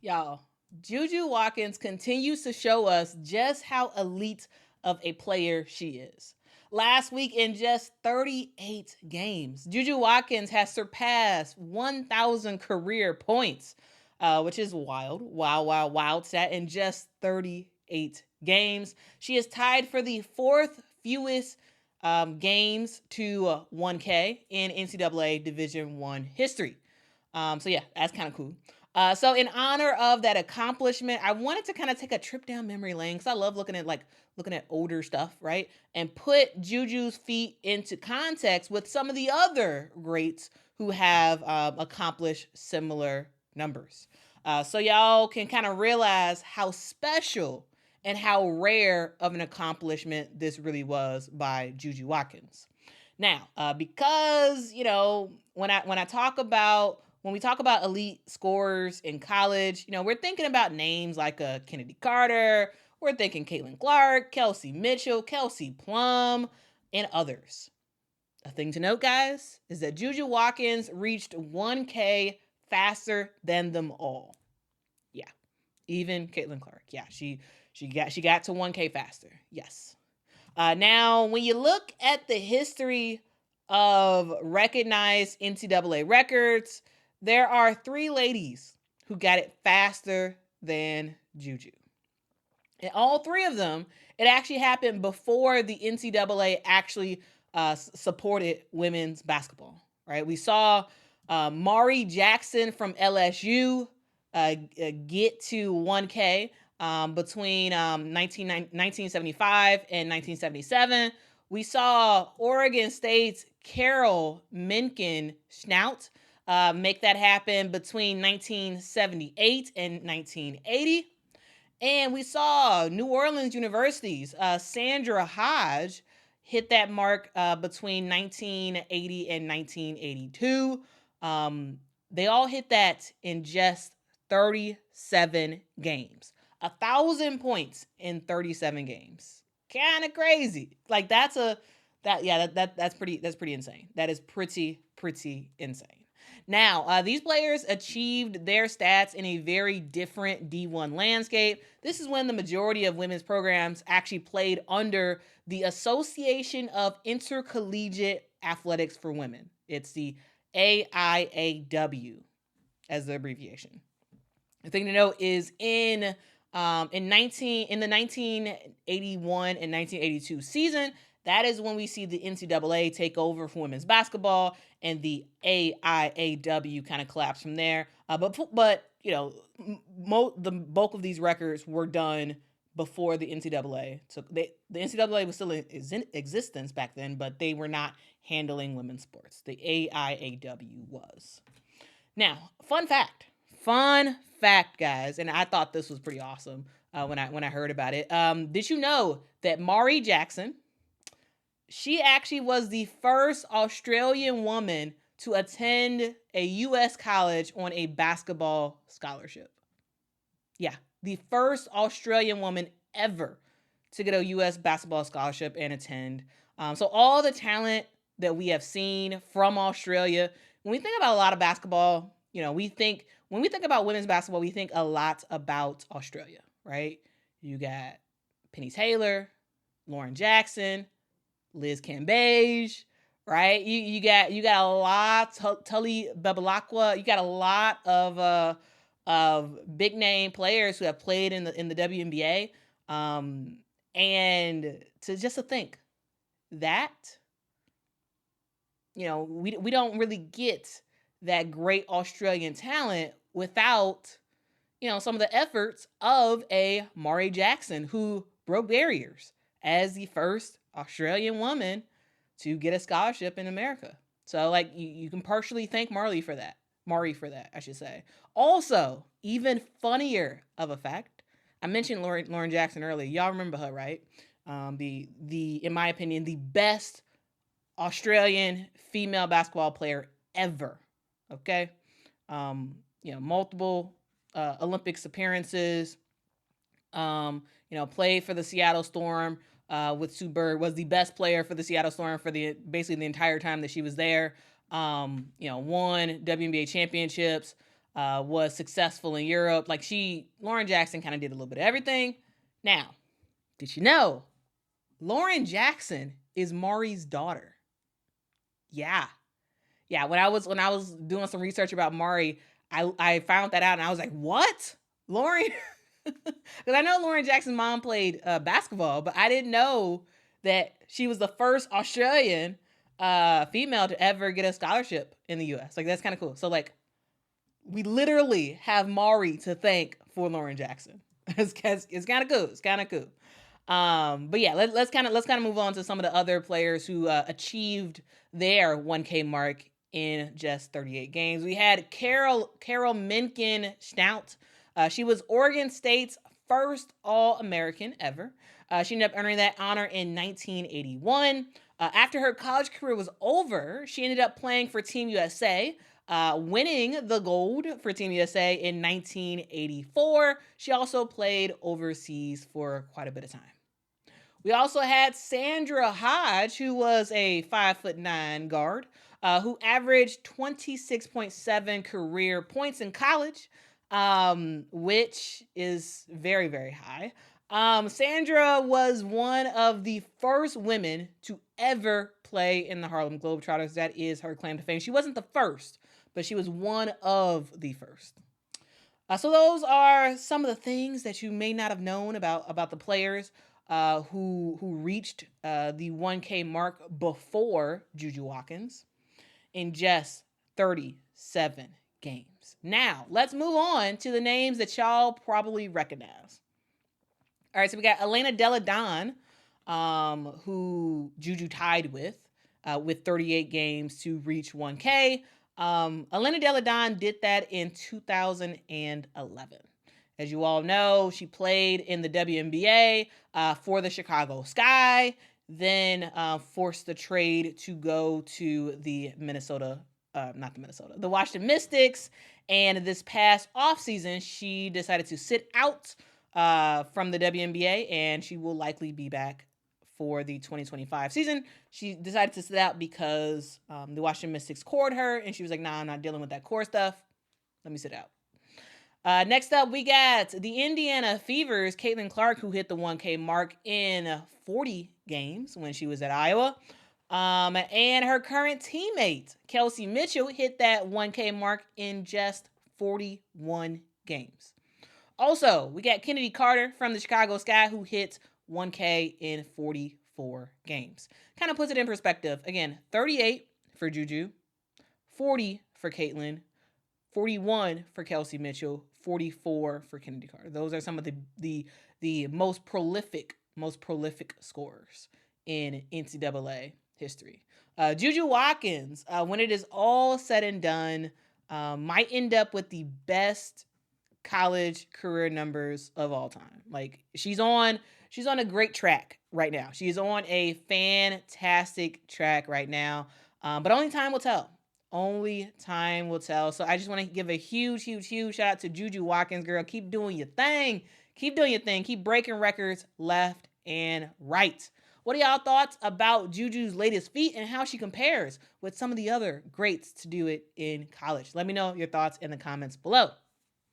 Y'all, JuJu Watkins continues to show us just how elite of a player she is. Last week, in just 38 games, JuJu Watkins has surpassed 1,000 career points, which is wild stat in just 38 games. She is tied for the fourth fewest games to 1K in NCAA Division I history. So yeah, that's kind of cool. So in honor of that accomplishment, I wanted to kind of take a trip down memory lane because I love looking at older stuff, right? And put JuJu's feat into context with some of the other greats who have accomplished similar numbers. So y'all can kind of realize how special and how rare of an accomplishment this really was by JuJu Watkins. Now, because when we talk about elite scorers in college, we're thinking about names like Chennedy Carter, we're thinking Caitlin Clark, Kelsey Mitchell, Kelsey Plum, and others. A thing to note, guys, is that JuJu Watkins reached 1K faster than them all. Yeah, even Caitlin Clark. Yeah, she got to 1K faster. Yes. Now, when you look at the history of recognized NCAA records, there are 3 ladies who got it faster than JuJu. And all 3 of them, it actually happened before the NCAA actually supported women's basketball, right? We saw Maree Jackson from LSU get to 1K between 1975 and 1977. We saw Oregon State's Carol Menken-Schaudt make that happen between 1978 and 1980. And we saw New Orleans University's Sandra Hodge hit that mark between 1980 and 1982. They all hit that in just 37 games. 1,000 points in 37 games. Kind of crazy. Like that's pretty insane. That is pretty insane. Now, these players achieved their stats in a very different D1 landscape. This is when the majority of women's programs actually played under the Association of Intercollegiate Athletics for Women. It's the AIAW as the abbreviation. The thing to note is in the 1981 and 1982 season, that is when we see the NCAA take over for women's basketball, and the AIAW kind of collapse from there. But the bulk of these records were done before the NCAA. So the NCAA was still in existence back then, but they were not handling women's sports. The AIAW was. Now, fun fact, guys, and I thought this was pretty awesome when I heard about it. Did you know that Maree Jackson, she actually was the first Australian woman to attend a U.S. college on a basketball scholarship? Yeah, the first Australian woman ever to get a U.S. basketball scholarship and attend. So all the talent that we have seen from Australia, when we think about a lot of basketball, when we think about women's basketball, we think a lot about Australia, right? You got Penny Taylor, Lauren Jackson, Liz Cambage, right? You got a lot, Tully Bebalakwa. You got a lot of big name players who have played in the WNBA. And to think that, we don't really get that great Australian talent without, some of the efforts of a Maree Jackson, who broke barriers as the first Australian woman to get a scholarship in America. So you can partially thank Maree for that, I should say. Also, even funnier of a fact, I mentioned Lauren Jackson earlier. Y'all remember her, right? The in my opinion, the best Australian female basketball player ever. Okay. Multiple Olympics appearances, played for the Seattle Storm with Sue Bird, was the best player for the Seattle Storm for basically the entire time that she was there. Won WNBA championships. was successful in Europe. Like Lauren Jackson kind of did a little bit of everything. Now, did you know Lauren Jackson is Maree's daughter? Yeah. When I was doing some research about Maree, I found that out and I was like, what? Lauren? Because I know Lauren Jackson's mom played basketball, but I didn't know that she was the first Australian female to ever get a scholarship in the U.S. Like, that's kind of cool. So, like, we literally have Maree to thank for Lauren Jackson. It's kind of cool. It's kind of cool. But yeah, let's kind of move on to some of the other players who achieved their 1K mark in just 38 games. We had Carol Menken-Schaudt. She was Oregon State's first All-American ever. She ended up earning that honor in 1981. After her college career was over, she ended up playing for Team USA, winning the gold for Team USA in 1984. She also played overseas for quite a bit of time. We also had Sandra Hodge, who was a 5'9" guard, who averaged 26.7 career points in college, which is very, very high. Sandra was one of the first women to ever play in the Harlem Globetrotters. That is her claim to fame. She wasn't the first, but she was one of the first. So those are some of the things that you may not have known about the players who reached the 1K mark before JuJu Watkins in just 37 games. Now, let's move on to the names that y'all probably recognize. All right, so we got Elena Delle Donne, who JuJu tied with 38 games to reach 1K. Elena Delle Donne did that in 2011. As you all know, she played in the WNBA for the Chicago Sky, then forced the trade to go to the Washington Mystics. And this past offseason, she decided to sit out from the WNBA, and she will likely be back for the 2025 season. She decided to sit out because the Washington Mystics cored her, and she was like, nah, I'm not dealing with that core stuff. Let me sit out. Next up, we got the Indiana Fever's Caitlin Clark, who hit the 1K mark in 40 games when she was at Iowa. And her current teammate, Kelsey Mitchell, hit that 1K mark in just 41 games. Also, we got Chennedy Carter from the Chicago Sky, who hit 1K in 44 games. Kind of puts it in perspective. Again, 38 for JuJu, 40 for Caitlin, 41 for Kelsey Mitchell, 44 for Chennedy Carter. Those are some of the most prolific scorers in NCAA history. JuJu Watkins, when it is all said and done, might end up with the best college career numbers of all time. Like, she's on a great track right now. She's on a fantastic track right now. But only time will tell. Only time will tell. So I just want to give a huge shout out to JuJu Watkins, girl. Keep doing your thing. Keep breaking records left and right. What are y'all thoughts about JuJu's latest feat and how she compares with some of the other greats to do it in college? Let me know your thoughts in the comments below.